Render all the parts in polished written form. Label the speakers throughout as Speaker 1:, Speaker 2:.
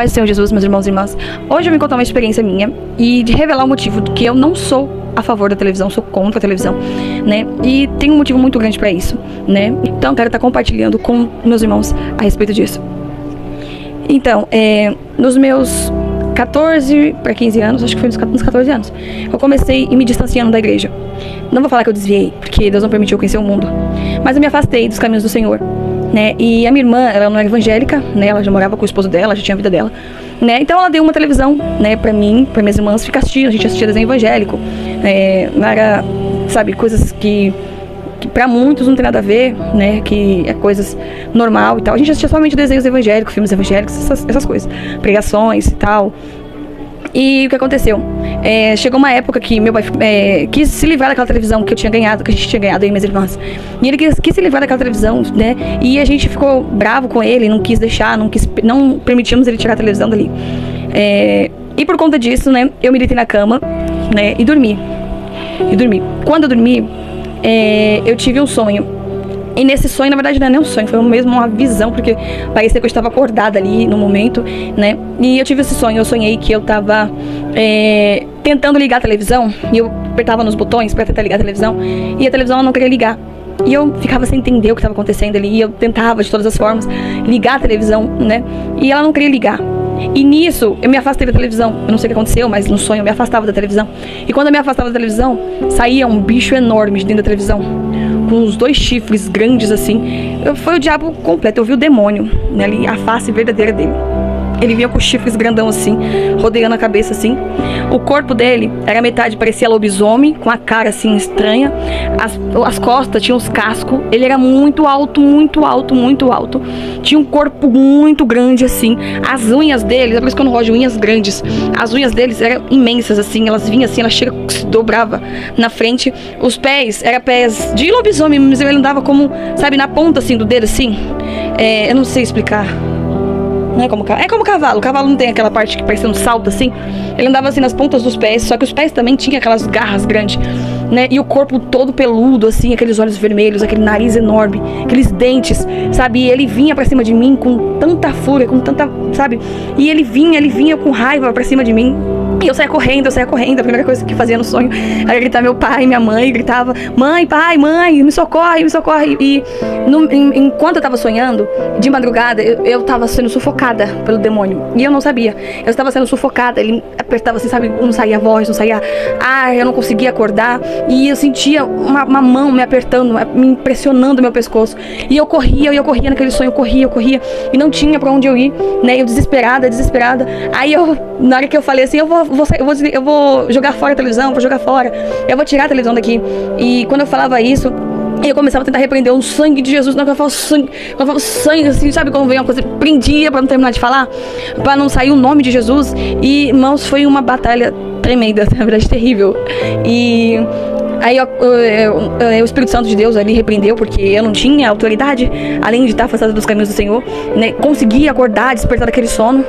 Speaker 1: paz do Senhor Jesus, meus irmãos e irmãs. Hoje eu vim contar uma experiência minha e de revelar o motivo do que eu não sou a favor da televisão, sou contra a televisão, né? E tem um motivo muito grande para isso, né? Então eu quero estar compartilhando com meus irmãos a respeito disso. Então, nos meus 14 para 15 anos, acho que foi nos 14 anos, eu comecei a me distanciando da igreja. Não vou falar que eu desviei, porque Deus não permitiu eu conhecer o mundo, mas eu me afastei dos caminhos do Senhor, né? E a minha irmã, ela não era evangélica, né? Ela já morava com o esposo dela, já tinha a vida dela, né? Então ela deu uma televisão, né, pra mim, pra minhas irmãs ficar assistindo. A gente assistia desenho evangélico, não era, sabe, coisas que pra muitos não tem nada a ver, né, que é coisas normal e tal. A gente assistia somente desenhos evangélicos, filmes evangélicos, essas coisas, pregações e tal. E o que aconteceu? Chegou uma época que meu pai quis se livrar daquela televisão que eu tinha ganhado, que a gente tinha ganhado aí, minhas irmãs. E ele quis se livrar daquela televisão, né? E a gente ficou bravo com ele, não quis deixar, não permitimos ele tirar a televisão dali. E por conta disso, né, eu me deitei na cama, né, e dormi. Quando eu dormi, eu tive um sonho. E nesse sonho, na verdade, não é nem um sonho, foi mesmo uma visão, porque parecia que eu estava acordada ali no momento, né? E eu tive esse sonho, eu sonhei que eu estava tentando ligar a televisão, e eu apertava nos botões para tentar ligar a televisão, e a televisão ela não queria ligar. E eu ficava sem entender o que estava acontecendo ali, e eu tentava de todas as formas ligar a televisão, né? E ela não queria ligar. E nisso, eu me afastei da televisão. Eu não sei o que aconteceu, mas no sonho eu me afastava da televisão. E quando eu me afastava da televisão, saía um bicho enorme de dentro da televisão, com os 2 chifres grandes assim. Foi o diabo completo, eu vi o demônio, né, ali, a face verdadeira dele. Ele vinha com chifres grandão assim, rodeando a cabeça assim. O corpo dele era metade, parecia lobisomem, com a cara assim estranha. As costas tinham os cascos. Ele era muito alto, muito alto, muito alto. Tinha um corpo muito grande assim. As unhas dele, por isso que eu não gosto de unhas grandes. As unhas deles eram imensas assim. Elas vinham assim, ela chega, se dobrava na frente. Os pés, eram pés de lobisomem, mas ele andava como, sabe, na ponta assim do dedo assim. Eu não sei explicar. Não é como cavalo. O cavalo não tem aquela parte que parece um salto assim. Ele andava assim nas pontas dos pés, só que os pés também tinham aquelas garras grandes, né? E o corpo todo peludo assim, aqueles olhos vermelhos, aquele nariz enorme, aqueles dentes, sabe? E ele vinha pra cima de mim com tanta fúria, com tanta, sabe? E ele vinha com raiva pra cima de mim. E eu saía correndo. A primeira coisa que fazia no sonho era gritar meu pai, minha mãe, gritava: mãe, pai, mãe, me socorre. E enquanto eu tava sonhando, de madrugada, eu tava sendo sufocada pelo demônio. E eu não sabia. Eu estava sendo sufocada, ele apertava assim, sabe? Não saía voz, não saía ar, eu não conseguia acordar. E eu sentia uma mão me apertando, me pressionando meu pescoço. E eu corria naquele sonho, eu corria. E não tinha pra onde eu ir, né? Eu desesperada. Aí na hora que eu falei assim, eu vou jogar fora a televisão, eu vou tirar a televisão daqui. E quando eu falava isso, eu começava a tentar repreender o sangue de Jesus. Quando eu falo sangue, assim, sabe quando vem uma coisa, prendia pra não terminar de falar, pra não sair o nome de Jesus. E, irmãos, foi uma batalha tremenda, na verdade, terrível. E aí o Espírito Santo de Deus ali repreendeu, porque eu não tinha autoridade, além de estar afastada dos caminhos do Senhor, né? Consegui acordar, despertar daquele sonho,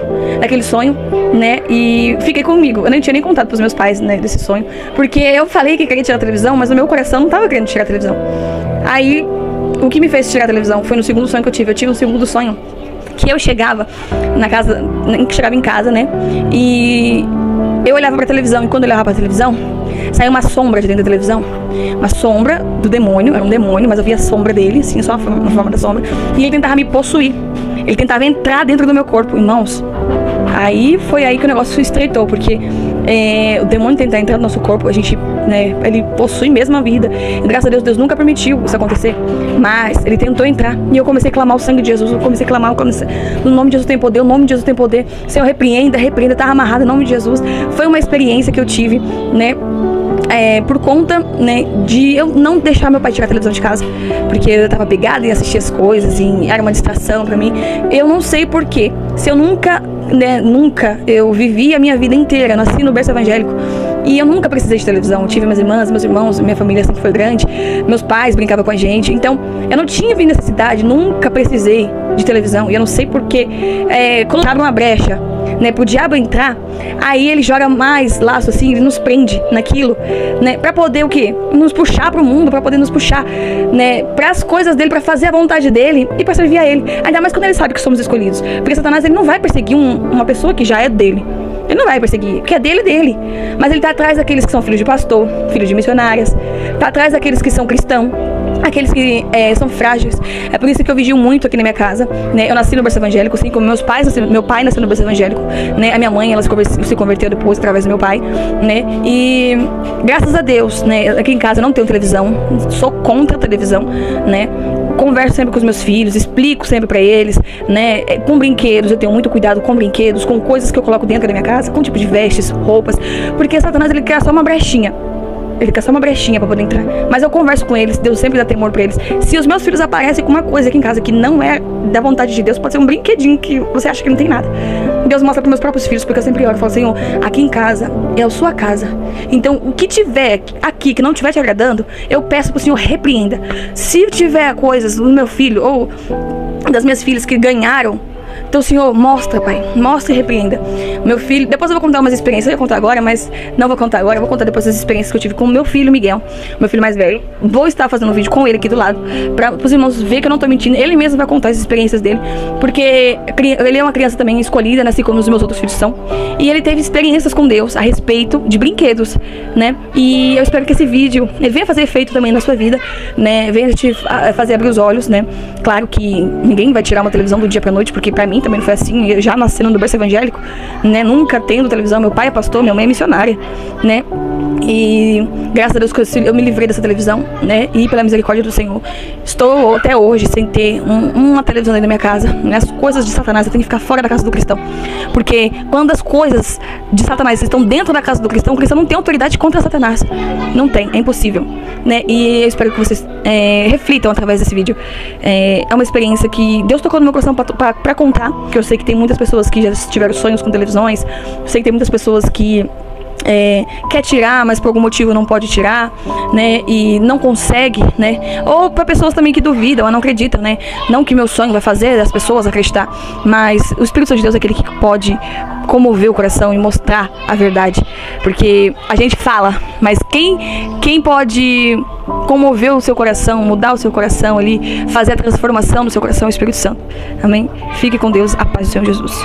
Speaker 1: né? E fiquei comigo. Eu nem tinha nem contado pros meus pais, né, desse sonho, porque eu falei que queria tirar a televisão, mas o meu coração não estava querendo tirar a televisão. Aí, o que me fez tirar a televisão foi no segundo sonho que eu tive. Eu tive um segundo sonho que eu chegava em casa, né? E eu olhava pra televisão, e quando eu olhava pra televisão, saiu uma sombra de dentro da televisão. Uma sombra do demônio, era um demônio, mas eu via a sombra dele, assim, só a forma da sombra. E ele tentava me possuir. Ele tentava entrar dentro do meu corpo, irmãos. Aí foi aí que o negócio se estreitou, porque o demônio tentar entrar no nosso corpo, a gente, né, ele possui mesmo a vida. E graças a Deus, Deus nunca permitiu isso acontecer. Mas ele tentou entrar, e eu comecei a clamar o sangue de Jesus. No nome de Jesus tem poder, o nome de Jesus tem poder. Senhor, repreenda, tá amarrado em nome de Jesus. Foi uma experiência que eu tive, né, por conta, né, de eu não deixar meu pai tirar a televisão de casa, porque eu tava pegada em assistir as coisas, e era uma distração pra mim. Eu não sei porquê. Se eu nunca eu vivi a minha vida inteira, nasci no berço evangélico, E eu nunca precisei de televisão. Eu tive minhas irmãs, meus irmãos, minha família sempre foi grande. Meus pais brincavam com a gente. Então, eu não tinha necessidade, nunca precisei de televisão. E eu não sei porque colocaram uma brecha, né, pro diabo entrar. Aí ele joga mais laço assim, ele nos prende naquilo, né, pra poder o quê? Nos puxar pro mundo, pra poder nos puxar, né, pras coisas dele, pra fazer a vontade dele e pra servir a ele. Ainda mais quando ele sabe que somos escolhidos. Porque Satanás, ele não vai perseguir uma pessoa que já é dele. Ele não vai perseguir, porque é dele. Mas ele tá atrás daqueles que são filhos de pastor, filhos de missionárias, tá atrás daqueles que são cristãos, aqueles que são frágeis. É por isso que eu vigio muito aqui na minha casa, né? Eu nasci no berço evangélico, assim como meu pai nasceu no berço evangélico, né? A minha mãe, ela se converteu depois através do meu pai, né? E graças a Deus, né? Aqui em casa eu não tenho televisão, sou contra a televisão, né? Converso sempre com os meus filhos, explico sempre pra eles, né? Com brinquedos, eu tenho muito cuidado com brinquedos, com coisas que eu coloco dentro da minha casa, com tipo de vestes, roupas, porque Satanás, ele quer só uma brechinha. Ele quer só uma brechinha pra poder entrar. Mas eu converso com eles, Deus sempre dá temor pra eles. Se os meus filhos aparecem com uma coisa aqui em casa que não é da vontade de Deus, pode ser um brinquedinho que você acha que não tem nada. Deus mostra pros meus próprios filhos, porque eu sempre oro e falo, Senhor, aqui em casa é a sua casa. Então, o que tiver aqui que não estiver te agradando, eu peço pro Senhor, repreenda. Se tiver coisas do meu filho ou das minhas filhas que ganharam, então, Senhor, mostra, Pai, mostra e repreenda. Meu filho, depois eu vou contar umas experiências, eu ia contar agora, mas não vou contar agora, eu vou contar depois das experiências que eu tive com o meu filho, Miguel, meu filho mais velho. Vou estar fazendo um vídeo com ele aqui do lado, para os irmãos verem que eu não tô mentindo. Ele mesmo vai contar as experiências dele, porque ele é uma criança também escolhida, assim como os meus outros filhos são. E ele teve experiências com Deus a respeito de brinquedos, né? E eu espero que esse vídeo, ele venha fazer efeito também na sua vida, né? Venha te fazer abrir os olhos, né? Claro que ninguém vai tirar uma televisão do dia pra noite, porque pra mim também não foi assim. Eu já nascendo no berço evangélico, né? Nunca tendo televisão. Meu pai é pastor, minha mãe é missionária, né? E graças a Deus que eu me livrei dessa televisão, né? E pela misericórdia do Senhor, estou até hoje sem ter uma televisão dentro da minha casa, né? As coisas de Satanás têm que ficar fora da casa do cristão, porque quando as coisas de Satanás estão dentro da casa do cristão, o cristão não tem autoridade contra Satanás. Não tem, é impossível, né? E eu espero que vocês reflitam através desse vídeo. É uma experiência que Deus tocou no meu coração pra contar, que eu sei que tem muitas pessoas que já tiveram sonhos com televisões, eu sei que tem muitas pessoas que quer tirar, mas por algum motivo não pode tirar, né, e não consegue, né, ou para pessoas também que duvidam, não acreditam, né, não que meu sonho vai fazer as pessoas acreditar, mas o Espírito Santo de Deus é aquele que pode comover o coração e mostrar a verdade, porque a gente fala, mas quem pode comover o seu coração, mudar o seu coração ali, fazer a transformação no seu coração é o Espírito Santo. Amém? Fique com Deus, a paz do Senhor Jesus.